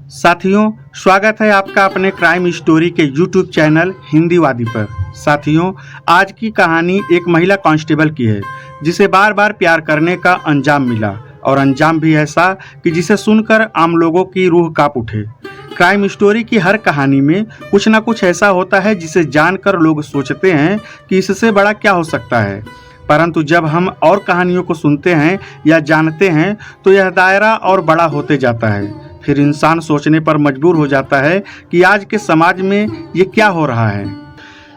साथियों, स्वागत है आपका अपने क्राइम स्टोरी के यूट्यूब चैनल हिंदीवादी पर। साथियों, आज की कहानी एक महिला कांस्टेबल की है जिसे बार बार प्यार करने का अंजाम मिला, और अंजाम भी ऐसा कि जिसे सुनकर आम लोगों की रूह कांप उठे। क्राइम स्टोरी की हर कहानी में कुछ न कुछ ऐसा होता है जिसे जानकर लोग सोचते हैं कि इससे बड़ा क्या हो सकता है, परंतु जब हम और कहानियों को सुनते हैं या जानते हैं तो यह दायरा और बड़ा होते जाता है। फिर इंसान सोचने पर मजबूर हो जाता है कि आज के समाज में ये क्या हो रहा है।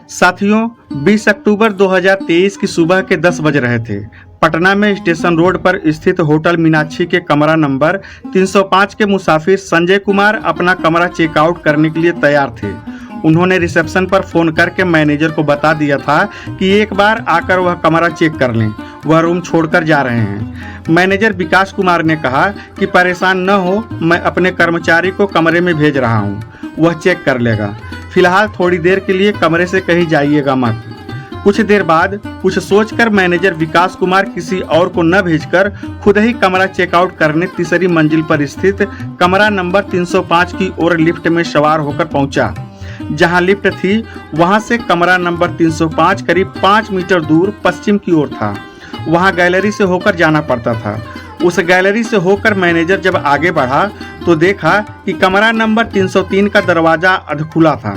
साथियों, 20 अक्टूबर 2023 की सुबह के 10 बज रहे थे। पटना में स्टेशन रोड पर स्थित होटल मीनाक्षी के कमरा नंबर 305 के मुसाफिर संजय कुमार अपना कमरा चेकआउट करने के लिए तैयार थे। उन्होंने रिसेप्शन पर फोन करके मैनेजर को बता दिया था कि एक बार आकर वह कमरा चेक कर लें, वह रूम छोड़कर जा रहे हैं। मैनेजर विकास कुमार ने कहा कि परेशान न हो, मैं अपने कर्मचारी को कमरे में भेज रहा हूं, वह चेक कर लेगा। फिलहाल थोड़ी देर के लिए कमरे से कहीं जाइएगा मत। कुछ देर बाद कुछ सोचकर मैनेजर विकास कुमार किसी और को न भेजकर खुद ही कमरा चेकआउट करने तीसरी मंजिल पर स्थित कमरा नंबर 305 की ओर लिफ्ट में सवार होकर पहुंचा। जहां लिफ्ट थी वहां से कमरा नंबर 305 करीब 5 मीटर दूर पश्चिम की ओर था। वहां गैलरी से होकर जाना पड़ता था। उस गैलरी से होकर मैनेजर जब आगे बढ़ा तो देखा कि कमरा नंबर 303 का दरवाजा अधखुला था।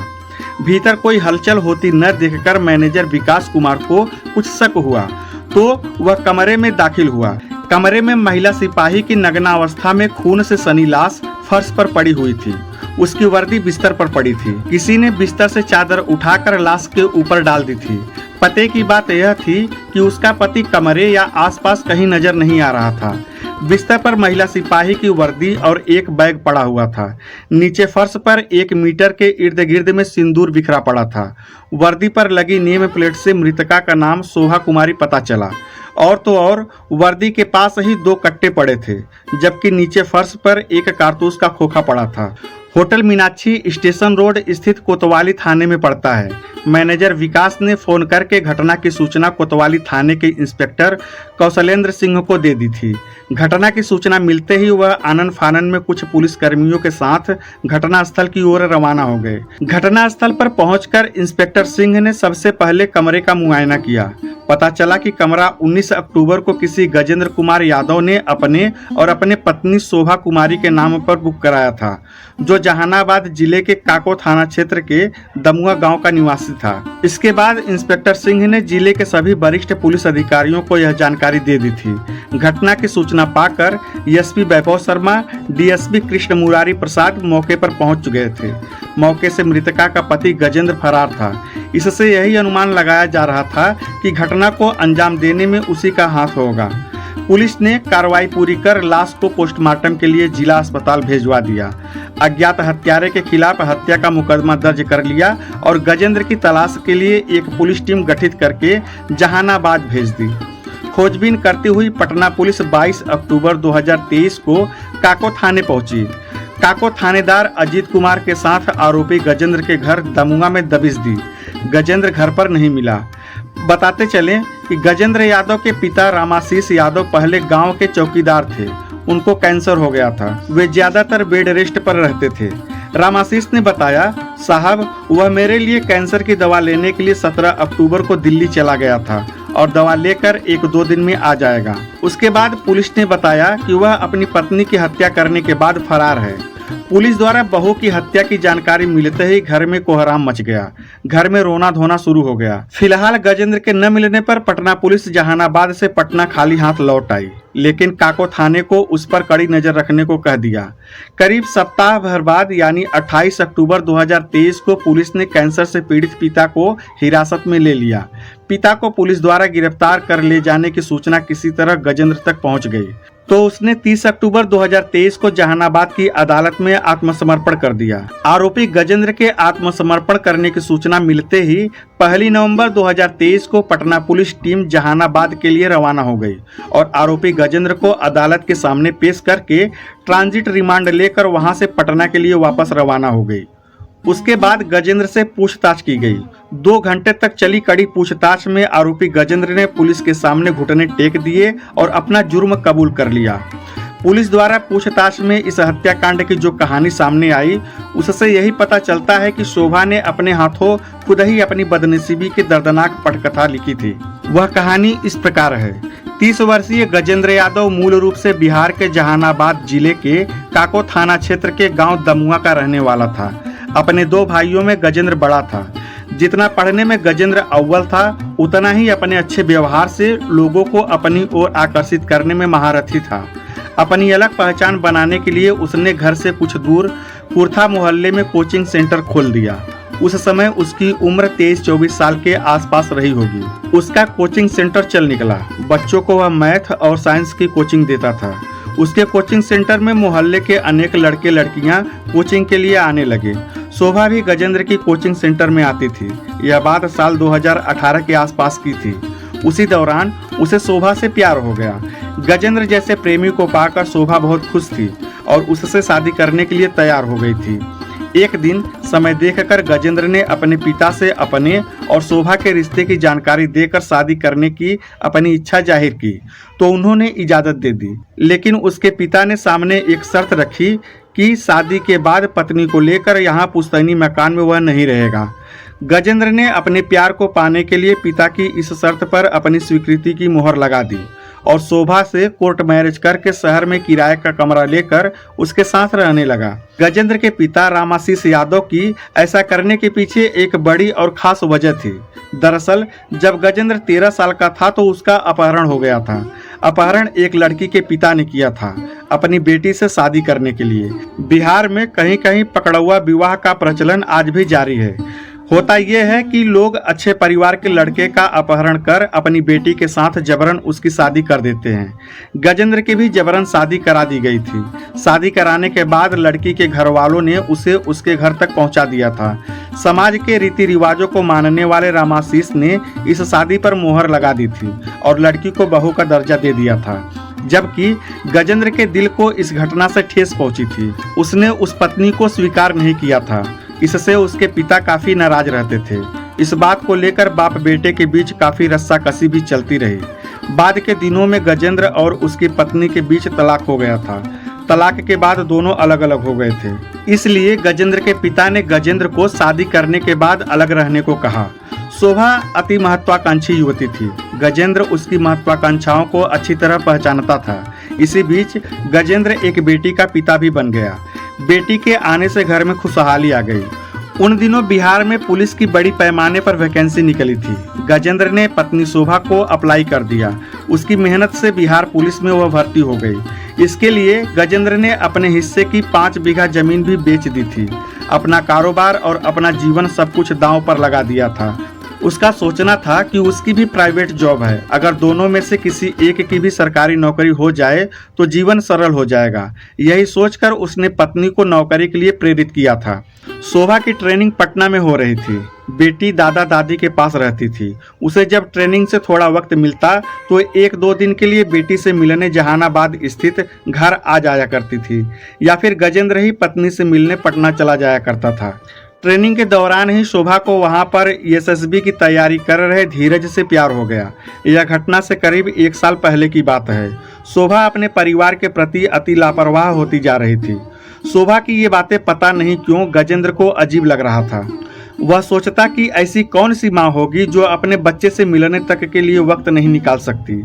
भीतर कोई हलचल होती न देखकर मैनेजर विकास कुमार को कुछ शक हुआ तो वह कमरे में दाखिल हुआ। कमरे में महिला सिपाही की नग्नावस्था में खून से सनी लाश फर्श पर पड़ी हुई थी। उसकी वर्दी बिस्तर पर पड़ी थी। किसी ने बिस्तर से चादर उठाकर लाश के ऊपर डाल दी थी। पते की बात यह थी कि उसका पति कमरे या आसपास कहीं नजर नहीं आ रहा था। बिस्तर पर महिला सिपाही की वर्दी और एक बैग पड़ा हुआ था। नीचे फर्श पर 1 मीटर के इर्द गिर्द में सिंदूर बिखरा पड़ा था। वर्दी पर लगी नेम प्लेट से मृतका का नाम शोभा कुमारी पता चला। और तो और वर्दी के पास ही 2 कट्टे पड़े थे, जबकि नीचे फर्श पर एक कारतूस का खोखा पड़ा था। होटल मीनाक्षी स्टेशन रोड स्थित कोतवाली थाने में पड़ता है। मैनेजर विकास ने फोन करके घटना की सूचना कोतवाली थाने के इंस्पेक्टर कौशलेंद्र सिंह को दे दी थी। घटना की सूचना मिलते ही वह आनन फानन में कुछ पुलिस कर्मियों के साथ घटनास्थल की ओर रवाना हो गए। घटनास्थल पर पहुंचकर इंस्पेक्टर सिंह ने सबसे पहले कमरे का मुआयना किया। पता चला कि कमरा 19 अक्टूबर को किसी गजेंद्र कुमार यादव ने अपने और अपने पत्नी शोभा कुमारी के नाम पर बुक कराया था, जो जहानाबाद जिले के काको थाना क्षेत्र के दमुआ गांव का निवासी था। इसके बाद इंस्पेक्टर सिंह ने जिले के सभी वरिष्ठ पुलिस अधिकारियों को यह जानकारी दे दी थी। घटना की सूचना पाकर एसपी वैभव शर्मा, डीएसपी कृष्ण मुरारी प्रसाद मौके पर पहुंच गए थे। मौके से मृतका का पति गजेंद्र फरार था। इससे यही अनुमान लगाया जा रहा था कि घटना को अंजाम देने में उसी का हाथ होगा। पुलिस ने कार्रवाई पूरी कर लाश को पोस्टमार्टम के लिए जिला अस्पताल भेजवा दिया। अज्ञात हत्यारे के खिलाफ हत्या का मुकदमा दर्ज कर लिया और गजेंद्र की तलाश के लिए एक पुलिस टीम गठित करके जहानाबाद भेज दी। खोजबीन करती हुई पटना पुलिस 22 अक्टूबर 2023 को काको थाने पहुंची। काको थानेदार अजीत कुमार के साथ आरोपी गजेंद्र के घर दमुआ में दबिश दी। गजेंद्र घर पर नहीं मिला। बताते चलें कि गजेंद्र यादव के पिता रामाशीष यादव पहले गांव के चौकीदार थे। उनको कैंसर हो गया था। वे ज्यादातर बेड रेस्ट पर रहते थे। रामाशीष ने बताया, साहब, वह मेरे लिए कैंसर की दवा लेने के लिए 17 अक्टूबर को दिल्ली चला गया था और दवा लेकर 1-2 दिन में आ जाएगा। उसके बाद पुलिस ने बताया कि वह अपनी पत्नी की हत्या करने के बाद फरार है। पुलिस द्वारा बहू की हत्या की जानकारी मिलते ही घर में कोहराम मच गया। घर में रोना धोना शुरू हो गया। फिलहाल गजेंद्र के न मिलने पर पटना पुलिस जहानाबाद से पटना खाली हाथ लौट आई, लेकिन काको थाने को उस पर कड़ी नजर रखने को कह दिया। करीब सप्ताह भर बाद यानी 28 अक्टूबर 2023 को पुलिस ने कैंसर से पीड़ित पिता को हिरासत में ले लिया। पिता को पुलिस द्वारा गिरफ्तार कर ले जाने की सूचना किसी तरह गजेंद्र तक पहुंच गई तो उसने 30 अक्टूबर 2023 को जहानाबाद की अदालत में आत्मसमर्पण कर दिया। आरोपी गजेंद्र के आत्मसमर्पण करने की सूचना मिलते ही 1 नवंबर 2023 को पटना पुलिस टीम जहानाबाद के लिए रवाना हो गई और आरोपी गजेंद्र को अदालत के सामने पेश करके ट्रांजिट रिमांड लेकर वहां से पटना के लिए वापस रवाना हो गई। उसके बाद गजेंद्र से पूछताछ की गई। 2 घंटे तक चली कड़ी पूछताछ में आरोपी गजेंद्र ने पुलिस के सामने घुटने टेक दिए और अपना जुर्म कबूल कर लिया। पुलिस द्वारा पूछताछ में इस हत्याकांड की जो कहानी सामने आई, उससे यही पता चलता है कि शोभा ने अपने हाथों खुद ही अपनी बदनसीबी की दर्दनाक पटकथा लिखी थी। वह कहानी इस प्रकार है। 30 वर्षीय गजेंद्र यादव मूल रूप से बिहार के जहानाबाद जिले के काको थाना क्षेत्र के गांव दमुआ का रहने वाला था। अपने 2 भाइयों में गजेंद्र बड़ा था। जितना पढ़ने में गजेंद्र अव्वल था, उतना ही अपने अच्छे व्यवहार से लोगों को अपनी ओर आकर्षित करने में महारथी था। अपनी अलग पहचान बनाने के लिए उसने घर से कुछ दूर कुर्था मोहल्ले में कोचिंग सेंटर खोल दिया। उस समय उसकी उम्र 23-24 साल के आसपास रही होगी। उसका कोचिंग सेंटर चल निकला। बच्चों को वह मैथ और साइंस की कोचिंग देता था। उसके कोचिंग सेंटर में मोहल्ले के अनेक लड़के लड़कियां कोचिंग के लिए आने लगे। शोभा भी गजेंद्र की कोचिंग सेंटर में आती थी। यह बात साल 2018 के आसपास की थी। उसी दौरान उसे शोभा से प्यार हो गया। गजेंद्र जैसे प्रेमी को पाकर शोभा बहुत खुश थी और उससे शादी करने के लिए तैयार हो गई थी। एक दिन समय देखकर गजेंद्र ने अपने पिता से अपने और शोभा के रिश्ते की जानकारी देकर शादी करने की अपनी इच्छा जाहिर की, तो उन्होंने इजाज़त दे दी। लेकिन उसके पिता ने सामने एक शर्त रखी कि शादी के बाद पत्नी को लेकर यहाँ पुश्तैनी मकान में वह नहीं रहेगा। गजेंद्र ने अपने प्यार को पाने के लिए पिता की इस शर्त पर अपनी स्वीकृति की मोहर लगा दी और शोभा से कोर्ट मैरिज करके शहर में किराए का कमरा लेकर उसके साथ रहने लगा। गजेंद्र के पिता रामाशीष यादव की ऐसा करने के पीछे एक बड़ी और खास वजह थी। दरअसल जब गजेंद्र 13 साल का था तो उसका अपहरण हो गया था। अपहरण एक लड़की के पिता ने किया था अपनी बेटी से शादी करने के लिए। बिहार में कहीं कहीं पकड़ुआ विवाह का प्रचलन आज भी जारी है। होता यह है कि लोग अच्छे परिवार के लड़के का अपहरण कर अपनी बेटी के साथ जबरन उसकी शादी कर देते हैं। गजेंद्र की भी जबरन शादी करा दी गई थी। शादी कराने के बाद लड़की के घर वालों ने उसे उसके घर तक पहुंचा दिया था। समाज के रीति रिवाजों को मानने वाले रामाशीष ने इस शादी पर मोहर लगा दी थी और लड़की को बहू का दर्जा दे दिया था, जबकि गजेंद्र के दिल को इस घटना से ठेस पहुंची थी। उसने उस पत्नी को स्वीकार नहीं किया था। इससे उसके पिता काफी नाराज रहते थे। इस बात को लेकर बाप बेटे के बीच काफी रस्साकसी भी चलती रही। बाद के दिनों में गजेंद्र और उसकी पत्नी के बीच तलाक हो गया था। तलाक के बाद दोनों अलग अलग हो गए थे। इसलिए गजेंद्र के पिता ने गजेंद्र को शादी करने के बाद अलग रहने को कहा। शोभा अति महत्वाकांक्षी युवती थी। गजेंद्र उसकी महत्वाकांक्षाओं को अच्छी तरह पहचानता था। इसी बीच गजेंद्र एक बेटी का पिता भी बन गया। बेटी के आने से घर में खुशहाली आ गई। उन दिनों बिहार में पुलिस की बड़ी पैमाने पर वैकेंसी निकली थी। गजेंद्र ने पत्नी शोभा को अप्लाई कर दिया। उसकी मेहनत से बिहार पुलिस में वह भर्ती हो गई। इसके लिए गजेंद्र ने अपने हिस्से की 5 बीघा जमीन भी बेच दी थी। अपना कारोबार और अपना जीवन सब कुछ दांव पर लगा दिया था। उसका सोचना था कि उसकी भी प्राइवेट जॉब है। अगर दोनों में से किसी एक की भी सरकारी नौकरी हो जाए तो जीवन सरल हो जाएगा। यही सोचकर उसने पत्नी को नौकरी के लिए प्रेरित किया था। शोभा की ट्रेनिंग पटना में हो रही थी। बेटी दादा दादी के पास रहती थी। उसे जब ट्रेनिंग से थोड़ा वक्त मिलता तो 1-2 दिन के लिए बेटी से मिलने जहानाबाद स्थित घर आ जाया करती थी, या फिर गजेंद्र ही पत्नी से मिलने पटना चला जाया करता था। ट्रेनिंग के दौरान ही शोभा को वहां पर एसएसबी की तैयारी कर रहे धीरज से प्यार हो गया। यह घटना से करीब 1 साल पहले की बात है। शोभा अपने परिवार के प्रति अति लापरवाह होती जा रही थी। शोभा की ये बातें पता नहीं क्यों गजेंद्र को अजीब लग रहा था। वह सोचता कि ऐसी कौन सी माँ होगी जो अपने बच्चे से मिलने तक के लिए वक्त नहीं निकाल सकती।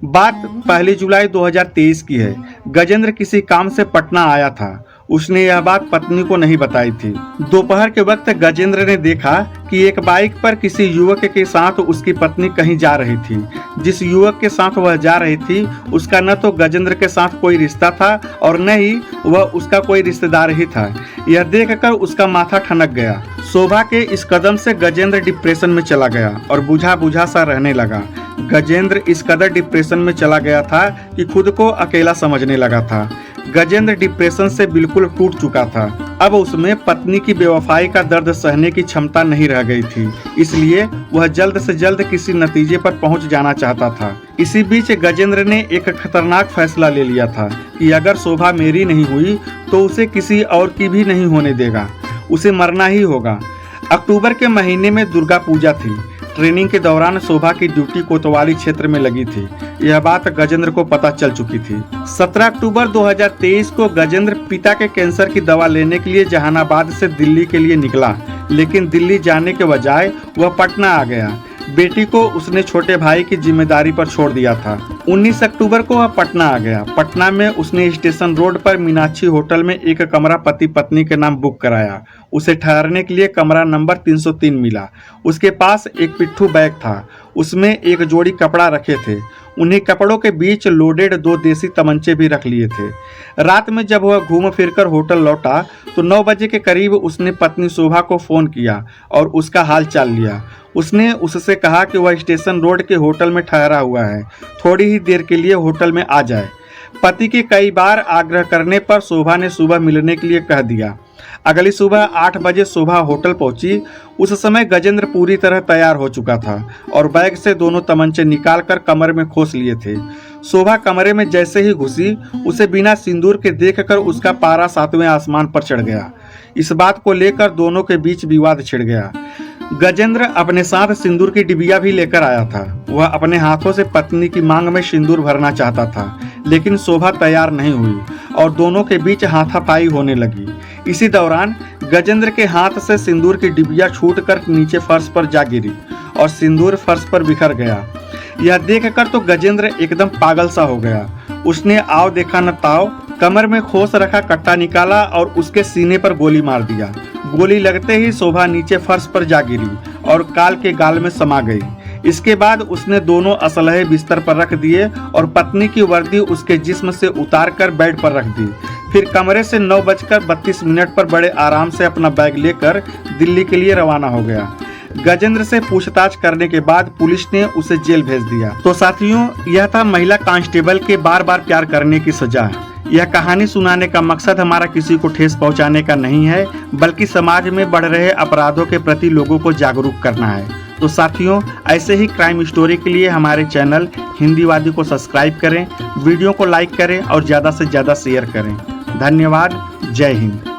बात 1 जुलाई 2023 की है। गजेंद्र किसी काम से पटना आया था। उसने यह बात पत्नी को नहीं बताई थी। दोपहर के वक्त गजेंद्र ने देखा कि एक बाइक पर किसी युवक के साथ उसकी पत्नी कहीं जा रही थी। जिस युवक के साथ वह जा रही थी उसका न तो गजेंद्र के साथ कोई रिश्ता था और न ही वह उसका कोई रिश्तेदार ही था। यह देखकर उसका माथा ठनक गया। शोभा के इस कदम से गजेंद्र डिप्रेशन में चला गया और बुझा बुझा सा रहने लगा। गजेंद्र इस कदर डिप्रेशन में चला गया था कि खुद को अकेला समझने लगा था। गजेंद्र डिप्रेशन से बिल्कुल टूट चुका था। अब उसमें पत्नी की बेवफाई का दर्द सहने की क्षमता नहीं रह गई थी। इसलिए वह जल्द से जल्द किसी नतीजे पर पहुंच जाना चाहता था। इसी बीच गजेंद्र ने एक खतरनाक फैसला ले लिया था कि अगर शोभा मेरी नहीं हुई तो उसे किसी और की भी नहीं होने देगा। उसे मरना ही होगा। अक्टूबर के महीने में दुर्गा पूजा थी। ट्रेनिंग के दौरान शोभा की ड्यूटी कोतवाली क्षेत्र में लगी थी। यह बात गजेंद्र को पता चल चुकी थी। 17 अक्टूबर 2023 को गजेंद्र पिता के कैंसर की दवा लेने के लिए जहानाबाद से दिल्ली के लिए निकला, लेकिन दिल्ली जाने के बजाय वह पटना आ गया। बेटी को उसने छोटे भाई की जिम्मेदारी पर छोड़ दिया था। 19 अक्टूबर को वह पटना आ गया। पटना में उसने स्टेशन रोड पर मीनाक्षी होटल में एक कमरा पति पत्नी के नाम बुक कराया। उसे ठहरने के लिए कमरा नंबर 303 मिला। उसके पास एक पिट्ठू बैग था, उसमें एक जोड़ी कपड़ा रखे थे। उन्हीं कपड़ों के बीच लोडेड 2 देसी तमंचे भी रख लिए थे। रात में जब वह घूम फिरकर होटल लौटा तो 9 बजे के करीब उसने पत्नी शोभा को फ़ोन किया और उसका हाल चाल लिया। उसने उससे कहा कि वह स्टेशन रोड के होटल में ठहरा हुआ है, थोड़ी ही देर के लिए होटल में आ जाए। पति के कई बार आग्रह करने पर शोभा ने सुबह मिलने के लिए कह दिया। अगली सुबह 8 बजे शोभा होटल पहुंची। उस समय गजेंद्र पूरी तरह तैयार हो चुका था और बैग से दोनों तमंचे निकालकर कमरे में खोस लिए थे। शोभा कमरे में जैसे ही घुसी, उसे बिना सिंदूर के देखकर उसका पारा 7वें आसमान पर चढ़ गया। इस बात को लेकर दोनों के बीच विवाद छिड़ गया। गजेंद्र अपने साथ सिंदूर की डिबिया भी लेकर आया था। वह अपने हाथों से पत्नी की मांग में सिंदूर भरना चाहता था, लेकिन शोभा तैयार नहीं हुई और दोनों के बीच हाथापाई होने लगी। इसी दौरान गजेंद्र के हाथ से सिंदूर की डिबिया छूटकर नीचे फर्श पर जा गिरी और सिंदूर फर्श पर बिखर गया। यह देखकर तो गजेंद्र एकदम पागल सा हो गया। उसने आओ देखा न ताओ कमर में खोस रखा कट्टा निकाला और उसके सीने पर गोली मार दिया। गोली लगते ही शोभा नीचे फर्श पर जा गिरी और काल के गाल में समा गई। इसके बाद उसने दोनों असलहे बिस्तर पर रख दिए और पत्नी की वर्दी उसके जिस्म से उतारकर बेड पर रख दी। फिर कमरे से 9:32 पर बड़े आराम से अपना बैग लेकर दिल्ली के लिए रवाना हो गया। गजेंद्र से पूछताछ करने के बाद पुलिस ने उसे जेल भेज दिया। तो साथियों, यह था महिला कांस्टेबल के बार बार प्यार करने की सजा। यह कहानी सुनाने का मकसद हमारा किसी को ठेस पहुंचाने का नहीं है, बल्कि समाज में बढ़ रहे अपराधों के प्रति लोगों को जागरूक करना है। तो साथियों, ऐसे ही क्राइम स्टोरी के लिए हमारे चैनल हिंदीवादी को सब्सक्राइब करें, वीडियो को लाइक करें और ज़्यादा से ज़्यादा शेयर करें। धन्यवाद। जय हिंद।